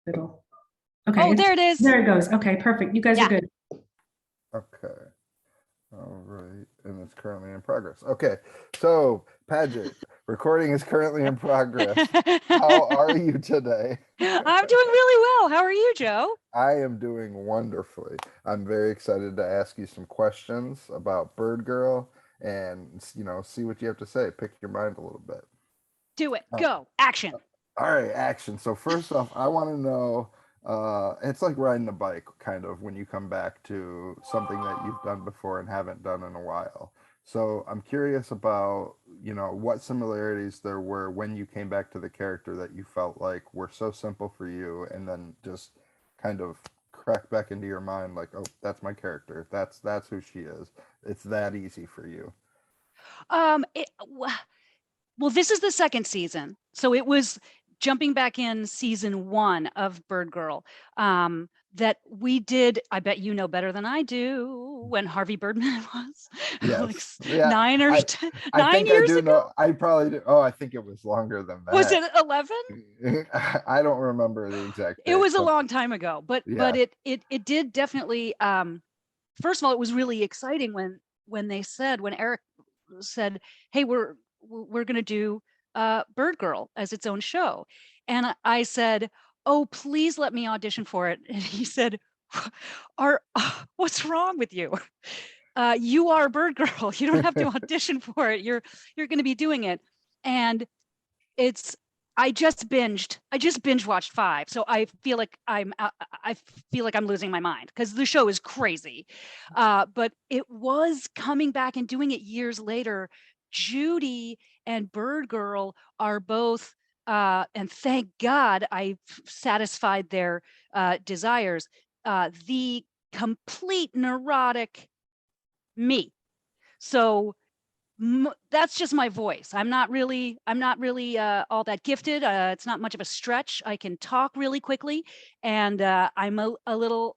Little. Okay, Oh, there it is. there it goes. Okay, perfect. You guys are Yeah. good. Okay. All right. And it's currently in progress. Okay. So, Paget, recording is currently in progress. How are you today? I'm doing really well. How are you, Joe? I am doing wonderfully. I'm very excited to ask you some questions about Birdgirl and, see what you have to say. Pick your mind a little bit. Do it. Uh, Go. Action. All right, action. So first off, I want to know, it's like riding a bike, kind of, when you come back to something that you've done before and haven't done in a while. So I'm curious about, what similarities there were when you came back to the character that you felt like were so simple for you, and then just kind of crack back into your mind, like, oh, that's my character. That's who she is. It's that easy for you. Um, it, well, this is the second season. So it was jumping back in season 1 of Birdgirl. That we did, I bet you know better than I do, when Harvey Birdman was like Yes. Yeah. 9 or I 9 think I years do ago. know. I probably do. Oh, I think it was longer than Was that. it 11? I don't remember the exact It date, was a but long time ago, but yeah. it did definitely. First of all, it was really exciting when Eric said, "Hey, we're going to do Birdgirl as its own show," and I said, "Oh, please let me audition for it." And he said, "Are what's wrong with you? You are Birdgirl. You don't have to audition for it. You're going to be doing it." And it's I just binge watched 5, so I feel like I'm losing my mind because the show is crazy. But it was coming back and doing it years later. Judy and Birdgirl are both, and thank God I satisfied their desires. The complete neurotic me. So that's just my voice. I'm not really all that gifted. It's not much of a stretch. I can talk really quickly, and I'm a little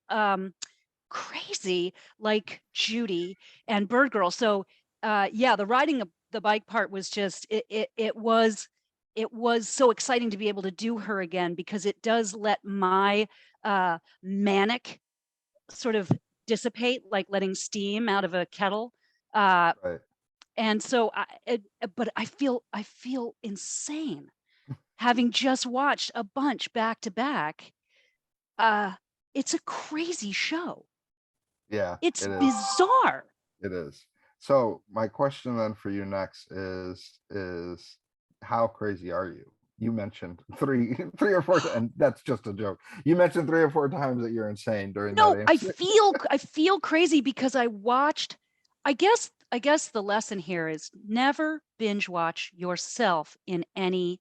crazy like Judy and Birdgirl. So yeah, the riding the bike part was just it was so exciting to be able to do her again, because it does let my manic sort of dissipate, like letting steam out of a kettle. Uh, Right. and so but I feel insane having just watched a bunch back to back. uh it's a crazy show. Yeah, It's it is. bizarre. It is. So my question then for you next is how crazy are you? You mentioned three three or four, and that's just a joke. You mentioned 3 or 4 times that you're insane during that No, i answer. feel i feel crazy because I watched. I guess the lesson here is never binge watch yourself in any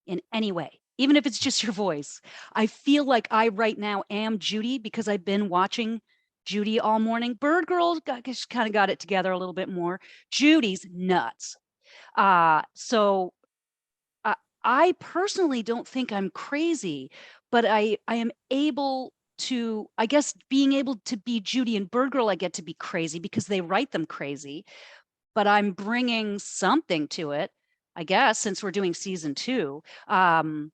way, even if it's just your voice. I feel like I right now am Judy because I've been watching Judy all morning. Birdgirl just kind of got it together a little bit more. Judy's nuts. So I personally don't think I'm crazy, but I am able to, I guess, being able to be Judy and Birdgirl, I get to be crazy because they write them crazy, but I'm bringing something to it, I guess, since we're doing season 2. And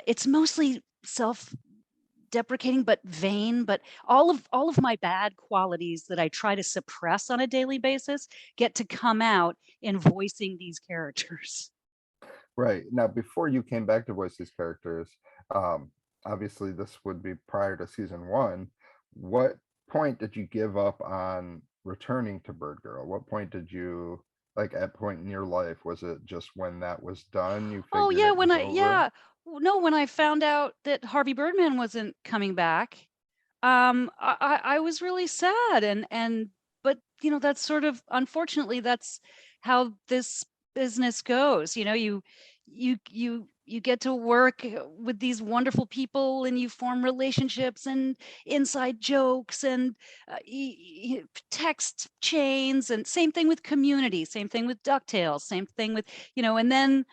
it's mostly self-deprecating but vain, but all of my bad qualities that I try to suppress on a daily basis get to come out in voicing these characters. Right. Now, before you came back to voice these characters, um, obviously this would be prior to season 1. What point did you give up on returning to Birdgirl? What point did you, like, at point in your life, was it just when that was done, you Oh figured yeah, it when was I over? yeah, no, when I found out that Harvey Birdman wasn't coming back, I was really sad, and but that's sort of, unfortunately, that's how this business goes. You get to work with these wonderful people, and you form relationships and inside jokes and text chains, and same thing with Community, same thing with DuckTales, same thing with, and then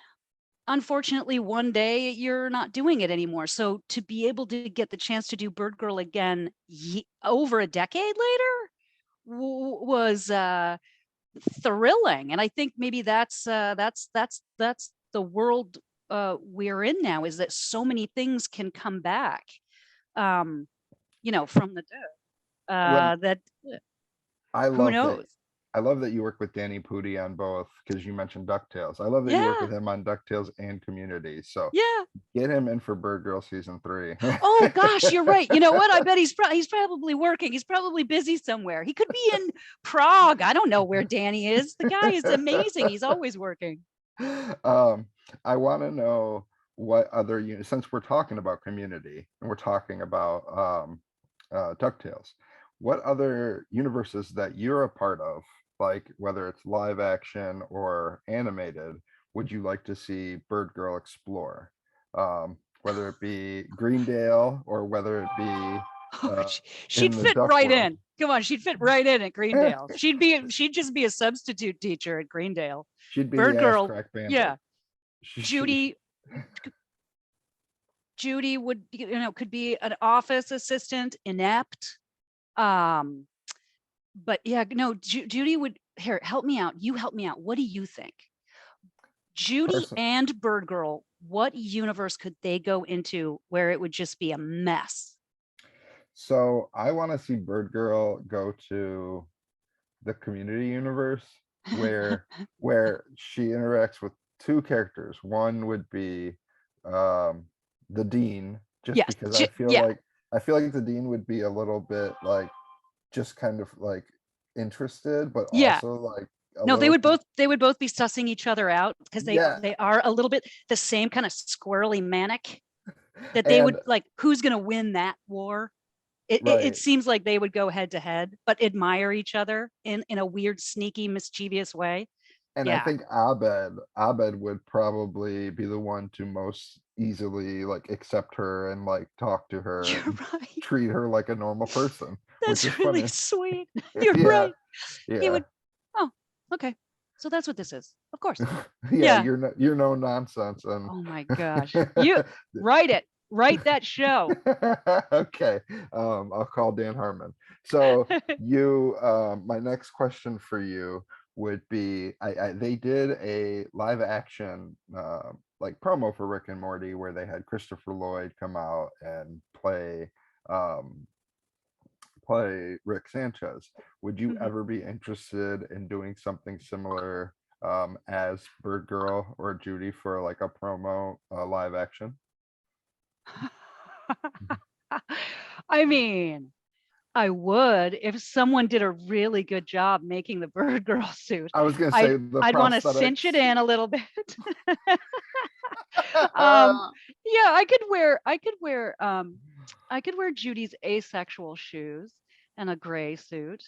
unfortunately one day you're not doing it anymore. So to be able to get the chance to do Birdgirl again over a decade later was thrilling. And I think maybe that's the world we're in now, is that so many things can come back, from the dead. That I who love that. knows? I love that you work with Danny Pudi on both, because you mentioned DuckTales. I love that you work Yeah, with him on DuckTales and Community. So yeah. get him in for Birdgirl season 3. Oh gosh, you're right. You know what? I bet he's probably working. He's probably busy somewhere. He could be in Prague. I don't know where Danny is. The guy is amazing. He's always working. I want to know what other since we're talking about Community and we're talking about DuckTales, what other universes that you're a part of, like whether it's live action or animated, would you like to see Birdgirl explore? Whether it be Greendale or whether it be Oh, uh, she'd in the fit Duck right world. in. Come on, she'd fit right in at Greendale. She'd just be a substitute teacher at Greendale. She'd be the ass Birdgirl, crack bandit. yeah. She- Judy would, could be an office assistant, inept. But yeah, no, Judy would, here, help me out. You help me out. What do you think? Judy and Birdgirl, what universe could they go into where it would just be a mess? So I want to see Birdgirl go to the Community universe where she interacts with two characters. One would be the dean, just Yes, because I feel like the dean would be a little bit like just kind of like interested, but yeah. also like No, they would both be sussing each other out, because they are a little bit the same kind of squirrely manic, that they would like, who's going to win that war? It seems like they would go head to head, but admire each other in a weird, sneaky, mischievous way. And Yeah. I think Abed would probably be the one to most easily like accept her and like talk to her, You're and right. treat her like a normal person. That's which is really funny. sweet. You're Yeah, right. yeah. He would. Oh, okay. So that's what this is. Of course. Yeah, Yeah. you're no nonsense. And Oh my gosh. You write it. Write that show. okay, I'll call Dan Harmon. So you, my next question for you would be, they did a live action like promo for Rick and Morty where they had Christopher Lloyd come out and play Rick Sanchez. Would you ever be interested in doing something similar as Birdgirl or Judy for like a promo live action? I mean, I would, if someone did a really good job making the Birdgirl suit. I was gonna say I'd want to cinch it in a little bit. Yeah, I could wear Judy's asexual shoes and a gray suit,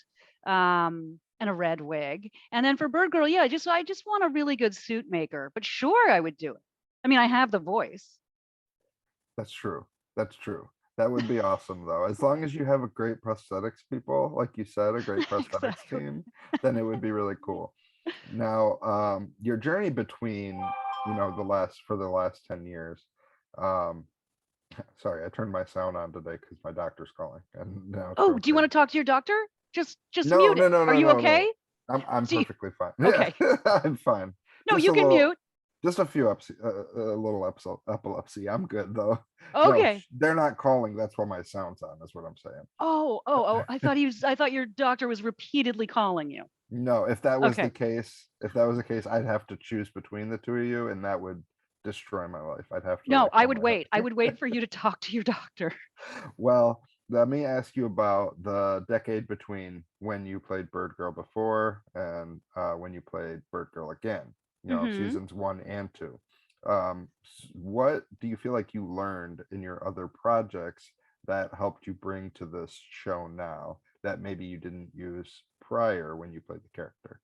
and a red wig. And then for Birdgirl, yeah, I just want a really good suit maker. But sure, I would do it. I mean, I have the voice. That's true. That's true. That would be awesome though. As long as you have a great prosthetics people, like you said, a great prosthetics Exactly. team, then it would be really cool. Now, your journey between, the last 10 years, sorry, I turned my sound on today because my doctor's calling. And now Oh, do you want to talk to your doctor? Just no, mute it. no, Are you okay? I'm perfectly fine. Okay. Yeah, I'm fine. No, Just you a can little- mute. Just a few a little epilepsy. I'm good though. Okay. No, they're not calling. That's why my sound's on. Is what I'm saying. Oh! I thought your doctor was repeatedly calling you. No, if that was Okay. the case, I'd have to choose between the two of you, and that would destroy my life. I'd have to. No, like, I call would my wait. I doctor. would wait for you to talk to your doctor. Well, let me ask you about the decade between when you played Birdgirl before and when you played Birdgirl again. Seasons 1 and 2. What do you feel like you learned in your other projects that helped you bring to this show now that maybe you didn't use prior when you played the character?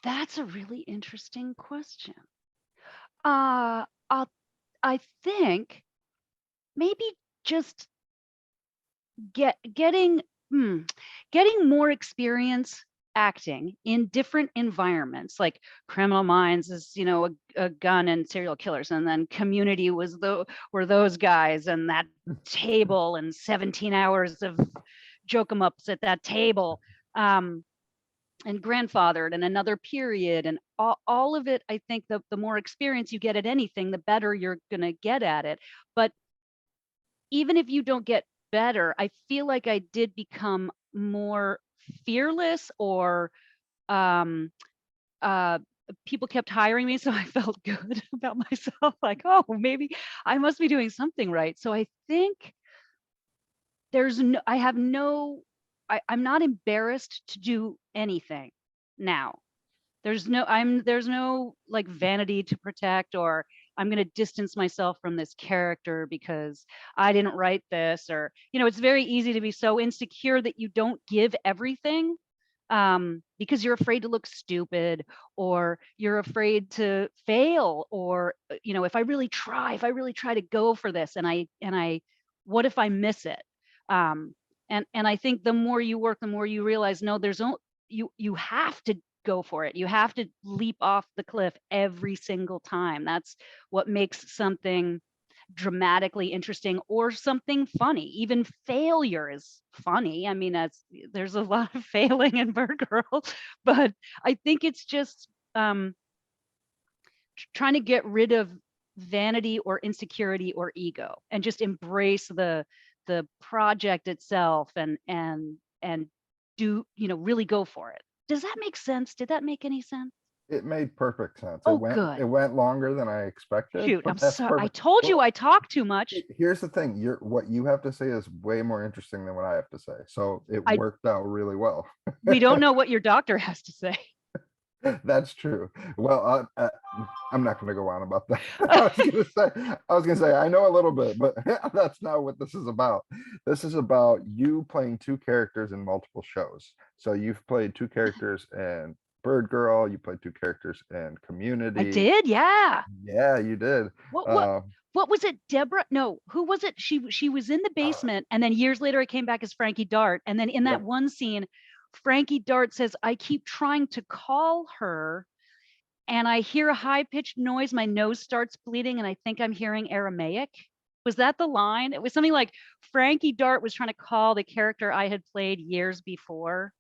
That's a really interesting question. I think maybe just getting more experience acting in different environments, like Criminal Minds is a gun and serial killers, and then Community were those guys and that table and 17 hours of joke 'em ups at that table. and grandfathered and another period, and all of it. I think the more experience you get at anything, the better you're going to get at it. But even if you don't get better, I feel like I did become more fearless, or um uh people kept hiring me, so I felt good about myself, like, oh, maybe I must be doing something right. So I think there's no I have no I'm not embarrassed to do anything now. There's no like vanity to protect, or I'm going to distance myself from this character because I didn't write this, or it's very easy to be so insecure that you don't give everything, because you're afraid to look stupid, or you're afraid to fail, or if I really try to go for this, and I what if I miss it? And I think the more you work, the more you realize, no, there's no you have to go for it. You have to leap off the cliff every single time. That's what makes something dramatically interesting, or something funny. Even failure is funny. I mean, there's a lot of failing in Birdgirl, but I think it's just trying to get rid of vanity or insecurity or ego, and just embrace the project itself, and do really go for it. Does that make sense? Did that make any sense? It made perfect sense. Oh, It good. went longer than I expected. Shoot, but I'm that's sorry. I perfect. told you Well, I talk too much. here's the thing. What you have to say is way more interesting than what I have to say. So it I worked out really well. We don't know what your doctor has to say. That's true. Well, I'm not going to go on about that. I was going to say, I know a little bit, but that's not what this is about. This is about you playing two characters in multiple shows. So you've played two characters in Birdgirl. You played two characters in Community. I did, yeah. Yeah, you did. What was it, Deborah? No, who was it? She was in the basement, and then years later I came back as Frankie Dart. And then in that one scene, Frankie Dart says, I keep trying to call her, and I hear a high-pitched noise. My nose starts bleeding, and I think I'm hearing Aramaic. Was that the line? It was something like Frankie Dart was trying to call the character I had played years before.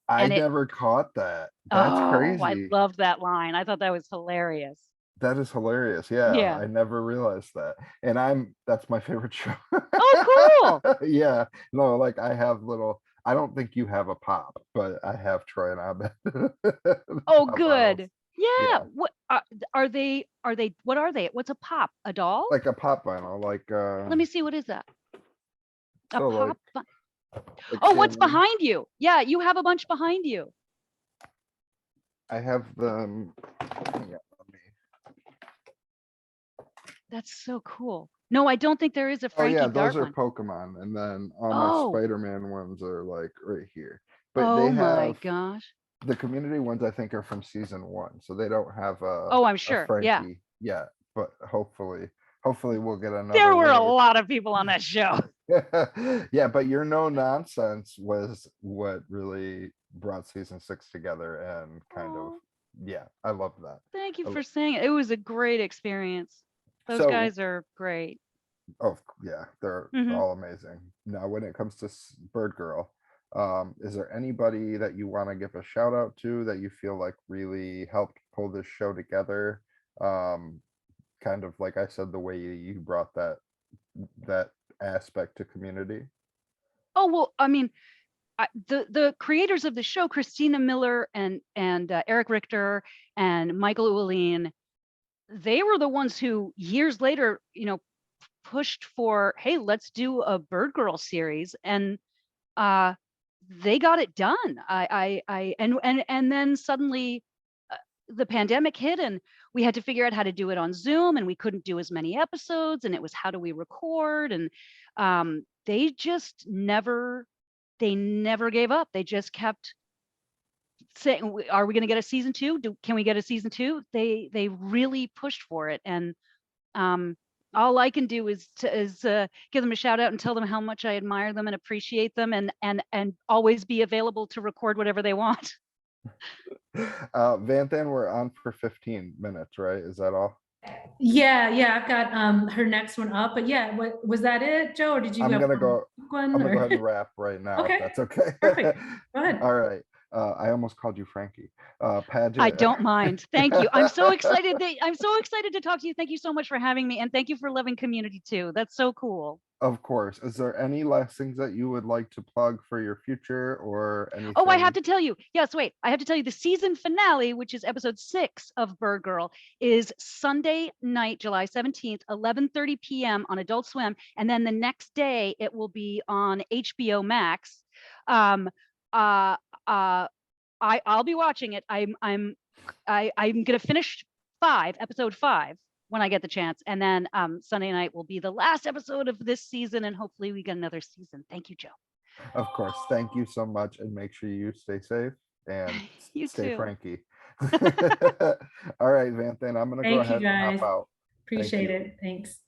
I never caught that. That's crazy. I loved that line. I thought that was hilarious. That is hilarious. Yeah, I never realized that. And that's my favorite show. Oh, cool. Yeah. No, like I don't think you have a pop, but I have Troy and Abed. Oh, good. Yeah. What are they? What are they? What's a pop? A doll? Like a pop vinyl. Like let me see, what is that? A so pop. Oh, what's behind you? Yeah, you have a bunch behind you. I have them. That's so cool. No, I don't think there is a Frankie Dart those are one. Pokemon, and then all my Spider-Man ones are like right here. But oh my gosh. The Community ones I think are from season 1, so they don't have a I'm sure. Frankie yet, but hopefully we'll get another. There were a lot of people on that show. Yeah, but your no nonsense was what really brought season 6 together, and kind of I love that. Thank you for saying it. It was a great experience. Those guys are great. Oh yeah, they're all amazing. Now, when it comes to Birdgirl, is there anybody that you want to give a shout out to that you feel like really helped pull this show together? Kind of like I said, the way you brought that aspect to Community. Oh, well, I mean, the creators of the show, Christina Miller and Eric Richter and Michael Uline, they were the ones who years later, pushed for, hey, let's do a Birdgirl series, and they got it done. And then suddenly the pandemic hit, and we had to figure out how to do it on Zoom, and we couldn't do as many episodes, and it was, how do we record? And they just never gave up. They just kept saying, are we going to get a season 2? Can we get a season 2? They really pushed for it. And all I can do is give them a shout out and tell them how much I admire them and appreciate them, and always be available to record whatever they want. Vanthan, we're on for 15 minutes, right? Is that all? Yeah, I've got her next one up, but what was that it, Joe, or did you? I'm gonna go ahead and wrap right now. Okay. If that's okay. Perfect. Go ahead. All right. I almost called you Frankie. Paget. I don't mind. Thank you. I'm so excited to talk to you. Thank you so much for having me. And thank you for loving Community too. That's so cool. Of course. Is there any last things that you would like to plug for your future or anything? Oh, I have to tell you. Yes, wait. I have to tell you the season finale, which is episode 6 of Birdgirl, is Sunday night, July 17th, 11:30 p.m. on Adult Swim. And then the next day it will be on HBO Max. I'll be watching it. I'm gonna finish episode 5 when I get the chance. And then Sunday night will be the last episode of this season, and hopefully we get another season. Thank you, Joe. Of course. Thank you so much, and make sure you stay safe and You stay too. Frankie. All right, Vanthan, I'm gonna go Thank you, ahead and hop guys. out. Appreciate you. it. Thanks.